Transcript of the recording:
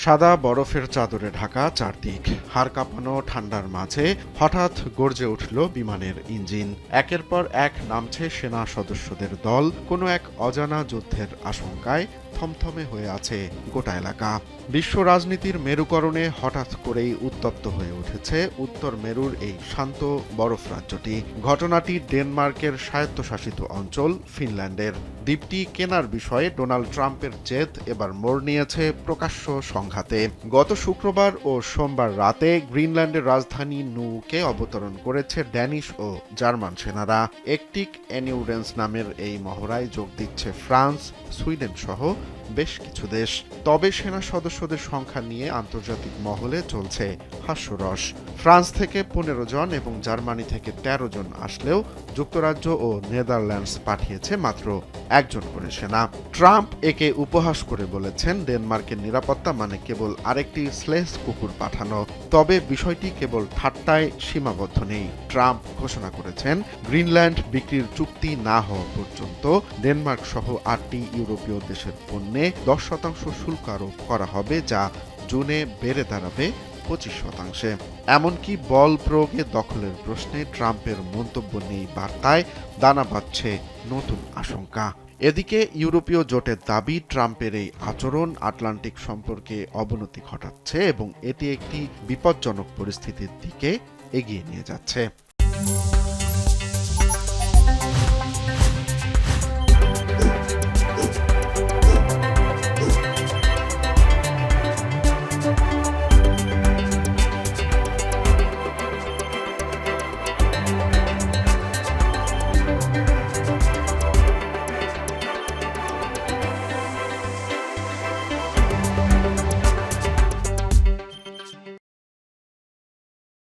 সাদা বরফের চাদরে ঢাকা চারদিক, হাড় কাঁপানো ঠান্ডার মাঝে হঠাৎ গর্জে উঠল বিমানের ইঞ্জিন। একের পর এক নামছে সেনা সদস্যদের দল, কোনো এক অজানা যুদ্ধের আশঙ্কায় থমথমে হয়ে আছে গোটা এলাকা। বিশ্ব রাজনীতির মেরুকরণে হঠাৎ করেই উত্তপ্ত হয়ে উঠেছে উত্তর মেরুর এই শান্ত বরফ রাজ্যটি। ঘটনাটি ডেনমার্কের স্বায়ত্তশাসিত অঞ্চল ফিনল্যান্ডের। দ্বীপটি কেনার বিষয়ে ডোনাল্ড ট্রাম্পের জেদ এবার মোড় নিয়েছে প্রকাশ্য সংঘাতে। গত শুক্রবার ও সোমবার রাতে গ্রিনল্যান্ডের রাজধানী নুকে অবতরণ করেছে ড্যানিশ ও জার্মান সেনারা। একটিক এনিউরেন্স নামের এই মহড়ায় যোগ দিচ্ছে ফ্রান্স, সুইডেন সহ বেশ কিছু দেশ। তবে সেনা সদস্যদের সংখ্যা নিয়ে আন্তর্জাতিক মহলে চলছে হাস্যরস। ফ্রান্স থেকে 15 জন এবং জার্মানি থেকে 13 জন আসলেও যুক্তরাজ্য ও নেদারল্যান্ডস পাঠিয়েছে মাত্র একজন করে সেনা। ট্রাম্প একে উপহাস করে বলেছেন, ডেনমার্কের নিরাপত্তা মানে কেবল আরেকটি স্লেজ কুকুর পাঠানো। তবে বিষয়টি কেবল ঠাট্টায় সীমাবদ্ধ নেই। ট্রাম্প ঘোষণা করেছেন, গ্রিনল্যান্ড বিক্রির চুক্তি না হওয়া পর্যন্ত ডেনমার্ক সহ 8টি ইউরোপীয় দেশের পণ্যে 10% শুল্ক আরোপ করা হবে, যা জুনে বেড়ে দাঁড়াবে 25%। এমনকি বল প্রয়োগে দখলের প্রশ্নে ট্রাম্পের মন্তব্য নেই বার্তায় দানা বাঁধছে নতুন আশঙ্কা। এদিকে ইউরোপীয় জোটের দাবি, ট্রাম্পের এই আচরণ আটলান্টিক সম্পর্কে অবনতি ঘটাচ্ছে এবং এটি একটি বিপজ্জনক পরিস্থিতির দিকে এগিয়ে নিয়ে যাচ্ছে।